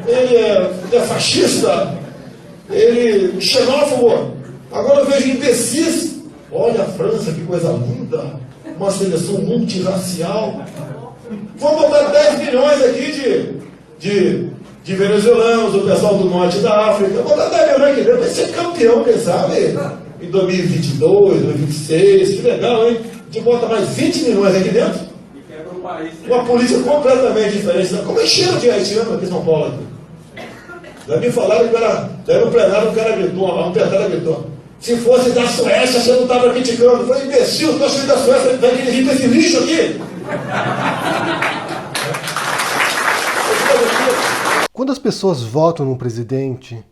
ele é fascista, ele é xenófobo. Agora eu vejo imbecis. Olha a França, que coisa linda, uma seleção multirracial. Vamos botar 10 milhões aqui de venezuelanos, o pessoal do norte da África. Vamos botar 10 milhões aqui dentro, vai ser campeão, quem sabe, em 2022, 2026, que legal, hein? A gente bota mais 20 milhões aqui dentro. Uma polícia completamente diferente. Como é cheiro de haitiano aqui em São Paulo? Já me falaram que era no plenário, um cara gritou, um petada gritou. Se fosse da Suécia, você não estava criticando. Foi imbecil, estou saindo da Suécia, vai dirigir para esse lixo aqui. Quando as pessoas votam num presidente,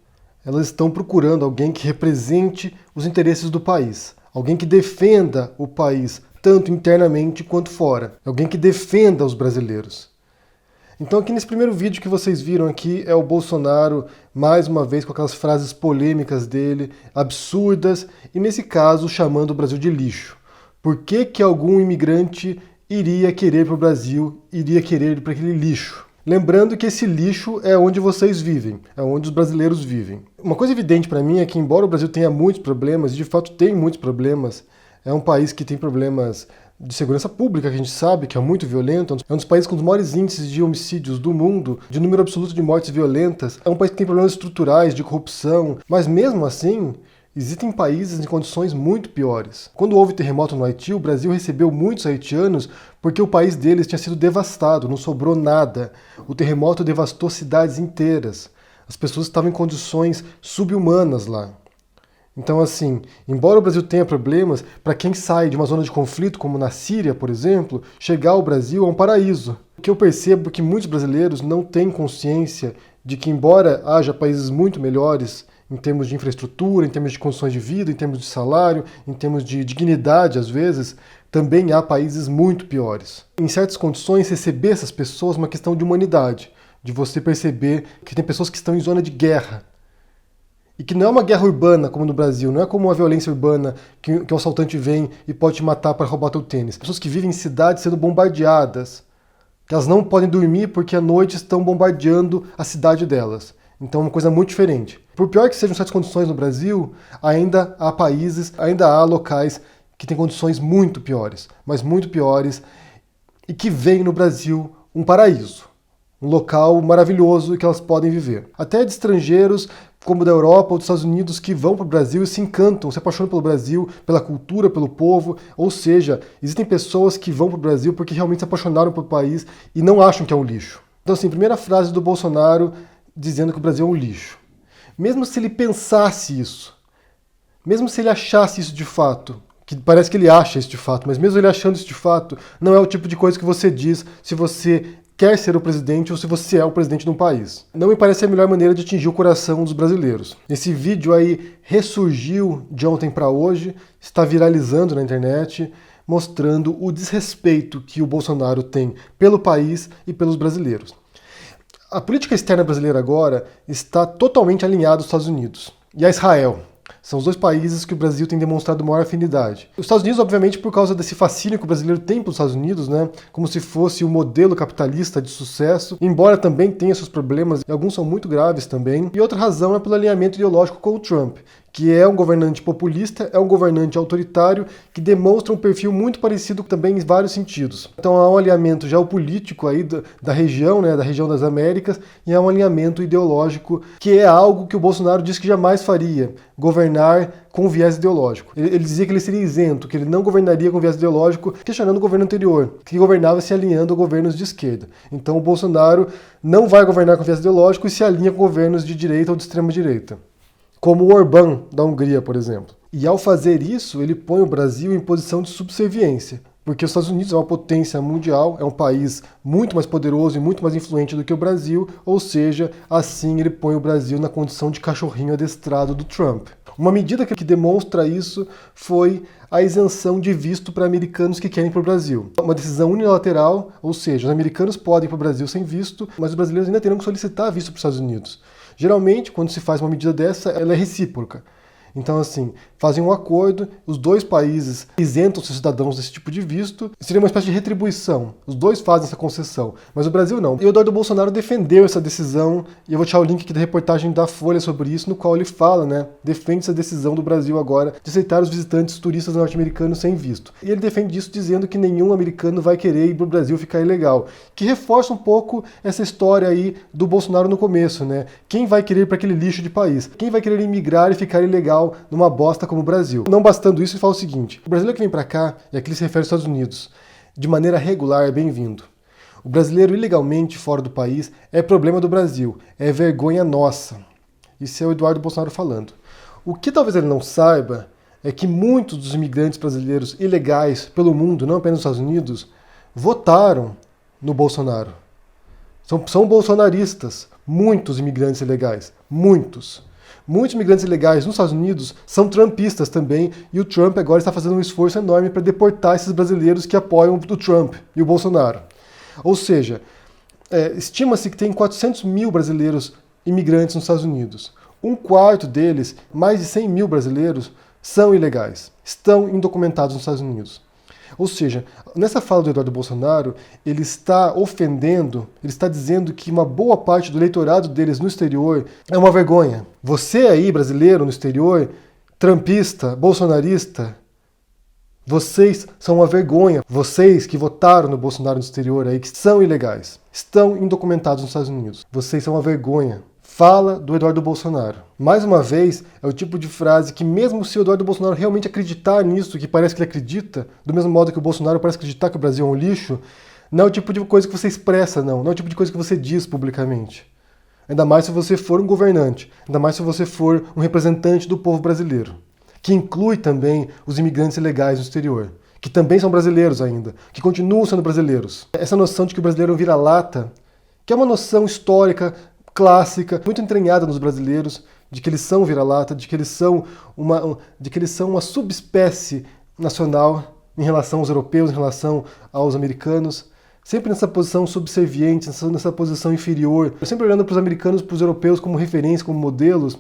elas estão procurando alguém que represente os interesses do país. Alguém que defenda o país, tanto internamente quanto fora. Alguém que defenda os brasileiros. Então aqui nesse primeiro vídeo que vocês viram aqui é o Bolsonaro, mais uma vez com aquelas frases polêmicas dele, absurdas, e nesse caso chamando o Brasil de lixo. Por que algum imigrante iria querer para o Brasil, iria querer ir para aquele lixo? Lembrando que esse lixo é onde vocês vivem, é onde os brasileiros vivem. Uma coisa evidente para mim é que, embora o Brasil tenha muitos problemas, e de fato tem muitos problemas, é um país que tem problemas de segurança pública, que a gente sabe que é muito violento, é um dos países com os maiores índices de homicídios do mundo, de número absoluto de mortes violentas, é um país que tem problemas estruturais, de corrupção, mas mesmo assim, existem países em condições muito piores. Quando houve terremoto no Haiti, o Brasil recebeu muitos haitianos porque o país deles tinha sido devastado, não sobrou nada. O terremoto devastou cidades inteiras. As pessoas estavam em condições subhumanas lá. Então, assim, embora o Brasil tenha problemas, para quem sai de uma zona de conflito, como na Síria, por exemplo, chegar ao Brasil é um paraíso. O que eu percebo é que muitos brasileiros não têm consciência de que, embora haja países muito melhores, em termos de infraestrutura, em termos de condições de vida, em termos de salário, em termos de dignidade, às vezes, também há países muito piores. Em certas condições, receber essas pessoas é uma questão de humanidade, de você perceber que tem pessoas que estão em zona de guerra, e que não é uma guerra urbana, como no Brasil, não é como uma violência urbana que o assaltante vem e pode te matar para roubar teu tênis. Pessoas que vivem em cidades sendo bombardeadas, que elas não podem dormir porque à noite estão bombardeando a cidade delas. Então é uma coisa muito diferente. Por pior que sejam certas condições no Brasil, ainda há países, ainda há locais que têm condições muito piores, mas muito piores, e que veem no Brasil um paraíso, um local maravilhoso que elas podem viver. Até de estrangeiros, como da Europa ou dos Estados Unidos, que vão para o Brasil e se encantam, se apaixonam pelo Brasil, pela cultura, pelo povo. Ou seja, existem pessoas que vão para o Brasil porque realmente se apaixonaram pelo país e não acham que é um lixo. Então, assim, primeira frase do Bolsonaro dizendo que o Brasil é um lixo. Mesmo se ele pensasse isso, mesmo se ele achasse isso de fato, que parece que ele acha isso de fato, mas mesmo ele achando isso de fato, não é o tipo de coisa que você diz se você quer ser o presidente ou se você é o presidente de um país. Não me parece a melhor maneira de atingir o coração dos brasileiros. Esse vídeo aí ressurgiu de ontem para hoje, está viralizando na internet, mostrando o desrespeito que o Bolsonaro tem pelo país e pelos brasileiros. A política externa brasileira agora está totalmente alinhada aos Estados Unidos e a Israel. São os dois países que o Brasil tem demonstrado maior afinidade. Os Estados Unidos, obviamente, por causa desse fascínio que o brasileiro tem pelos Estados Unidos, né, como se fosse o modelo capitalista de sucesso, embora também tenha seus problemas, e alguns são muito graves também. E outra razão é pelo alinhamento ideológico com o Trump, que é um governante populista, é um governante autoritário, que demonstra um perfil muito parecido também em vários sentidos. Então há um alinhamento geopolítico aí da região, né, da região das Américas, e há um alinhamento ideológico, que é algo que o Bolsonaro disse que jamais faria, governar com viés ideológico. Ele dizia que ele seria isento, que ele não governaria com viés ideológico, questionando o governo anterior, que governava se alinhando a governos de esquerda. Então o Bolsonaro não vai governar com viés ideológico e se alinha com governos de direita ou de extrema direita, como o Orbán da Hungria, por exemplo. E ao fazer isso, ele põe o Brasil em posição de subserviência, porque os Estados Unidos é uma potência mundial, é um país muito mais poderoso e muito mais influente do que o Brasil, ou seja, assim ele põe o Brasil na condição de cachorrinho adestrado do Trump. Uma medida que demonstra isso foi a isenção de visto para americanos que querem ir para o Brasil. Uma decisão unilateral, ou seja, os americanos podem ir para o Brasil sem visto, mas os brasileiros ainda terão que solicitar visto para os Estados Unidos. Geralmente, quando se faz uma medida dessa, ela é recíproca. Então, assim, fazem um acordo, os dois países isentam seus cidadãos desse tipo de visto, seria uma espécie de retribuição. Os dois fazem essa concessão, mas o Brasil não. E o Eduardo Bolsonaro defendeu essa decisão, e eu vou deixar o link aqui da reportagem da Folha sobre isso, no qual ele fala, né, defende essa decisão do Brasil agora de aceitar os visitantes turistas norte-americanos sem visto. E ele defende isso dizendo que nenhum americano vai querer ir para o Brasil ficar ilegal, que reforça um pouco essa história aí do Bolsonaro no começo, né? Quem vai querer ir para aquele lixo de país? Quem vai querer imigrar e ficar ilegal numa bosta como o Brasil? Não bastando isso, ele fala o seguinte: o brasileiro que vem para cá, e aqui ele se refere aos Estados Unidos, de maneira regular é bem-vindo. O brasileiro ilegalmente fora do país é problema do Brasil, é vergonha nossa. Isso é o Eduardo Bolsonaro falando. O que talvez ele não saiba é que muitos dos imigrantes brasileiros ilegais pelo mundo, não apenas nos Estados Unidos, votaram no Bolsonaro. São bolsonaristas, muitos imigrantes ilegais, muitos. Muitos imigrantes ilegais nos Estados Unidos são trumpistas também, e o Trump agora está fazendo um esforço enorme para deportar esses brasileiros que apoiam o Trump e o Bolsonaro. Ou seja, estima-se que tem 400 mil brasileiros imigrantes nos Estados Unidos. Um quarto deles, mais de 100 mil brasileiros, são ilegais, estão indocumentados nos Estados Unidos. Ou seja, nessa fala do Eduardo Bolsonaro, ele está ofendendo, ele está dizendo que uma boa parte do eleitorado deles no exterior é uma vergonha. Você aí, brasileiro no exterior, trumpista, bolsonarista, vocês são uma vergonha. Vocês que votaram no Bolsonaro no exterior aí, que são ilegais, estão indocumentados nos Estados Unidos. Vocês são uma vergonha. Fala do Eduardo Bolsonaro. Mais uma vez, é o tipo de frase que mesmo se o Eduardo Bolsonaro realmente acreditar nisso, que parece que ele acredita, do mesmo modo que o Bolsonaro parece acreditar que o Brasil é um lixo, não é o tipo de coisa que você expressa, não é o tipo de coisa que você diz publicamente. Ainda mais se você for um governante, ainda mais se você for um representante do povo brasileiro, que inclui também os imigrantes ilegais no exterior, que também são brasileiros ainda, que continuam sendo brasileiros. Essa noção de que o brasileiro é um vira-lata, que é uma noção histórica, clássica, muito entranhada nos brasileiros, de que eles são vira-lata, de que eles são uma subespécie nacional em relação aos europeus, em relação aos americanos, sempre nessa posição subserviente, nessa posição inferior, sempre olhando para os americanos, para os europeus como referência, como modelos.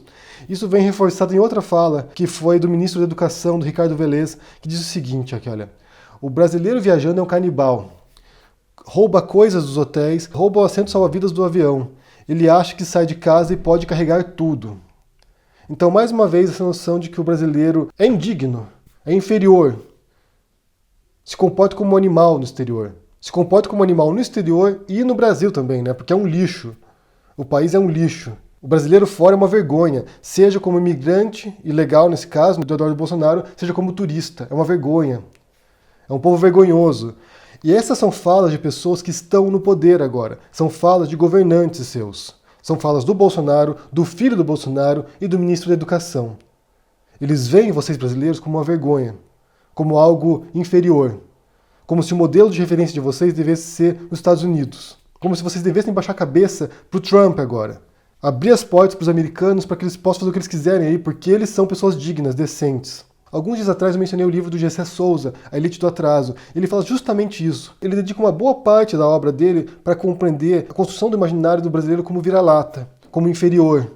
Isso vem reforçado em outra fala, que foi do ministro da Educação, do Ricardo Velez, que diz o seguinte, aqui, olha: o brasileiro viajando é um canibal, rouba coisas dos hotéis, rouba o assento salva-vidas do avião. Ele acha que sai de casa e pode carregar tudo. Então, mais uma vez, essa noção de que o brasileiro é indigno, é inferior, se comporta como um animal no exterior. Se comporta como um animal no exterior e no Brasil também, né? Porque é um lixo. O país é um lixo. O brasileiro fora é uma vergonha, seja como imigrante, ilegal nesse caso, do Eduardo Bolsonaro, seja como turista. É uma vergonha. É um povo vergonhoso. E essas são falas de pessoas que estão no poder agora. São falas de governantes seus. São falas do Bolsonaro, do filho do Bolsonaro e do ministro da Educação. Eles veem vocês brasileiros como uma vergonha, como algo inferior. Como se o modelo de referência de vocês devesse ser os Estados Unidos. Como se vocês devessem baixar a cabeça para o Trump agora. Abrir as portas para os americanos para que eles possam fazer o que eles quiserem aí, porque eles são pessoas dignas, decentes. Alguns dias atrás eu mencionei o livro do Gessé Souza, A Elite do Atraso. Ele fala justamente isso. Ele dedica uma boa parte da obra dele para compreender a construção do imaginário do brasileiro como vira-lata, como inferior.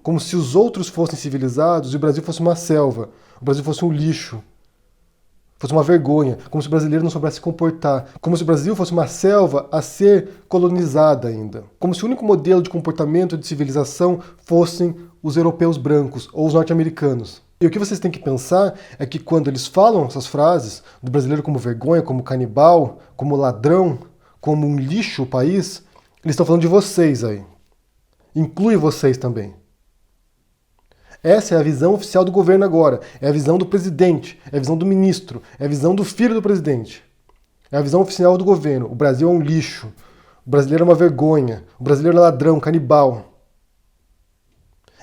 Como se os outros fossem civilizados e o Brasil fosse uma selva, o Brasil fosse um lixo, fosse uma vergonha, como se o brasileiro não soubesse se comportar, como se o Brasil fosse uma selva a ser colonizada ainda, como se o único modelo de comportamento e de civilização fossem os europeus brancos ou os norte-americanos. E o que vocês têm que pensar é que quando eles falam essas frases do brasileiro como vergonha, como canibal, como ladrão, como um lixo o país, eles estão falando de vocês aí. Inclui vocês também. Essa é a visão oficial do governo agora. É a visão do presidente, é a visão do ministro, é a visão do filho do presidente. É a visão oficial do governo. O Brasil é um lixo. O brasileiro é uma vergonha. O brasileiro é ladrão, canibal.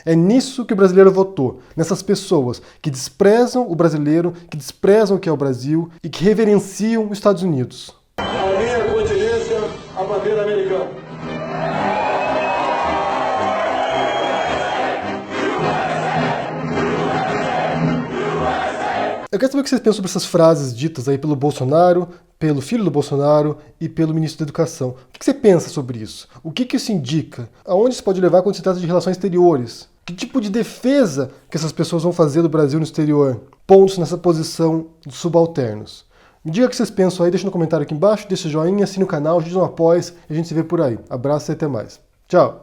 É nisso que o brasileiro votou, nessas pessoas que desprezam o brasileiro, que desprezam o que é o Brasil e que reverenciam os Estados Unidos. A minha continência, a bandeira americana. Eu quero saber o que vocês pensam sobre essas frases ditas aí pelo Bolsonaro, pelo filho do Bolsonaro e pelo ministro da Educação. O que você pensa sobre isso? O que isso indica? Aonde isso pode levar quando se trata de relações exteriores? Que tipo de defesa que essas pessoas vão fazer do Brasil no exterior? Pontos nessa posição de subalternos. Me diga o que vocês pensam aí, deixa no comentário aqui embaixo, deixa o joinha, assina o canal, ajude no apoio e a gente se vê por aí. Abraço e até mais. Tchau!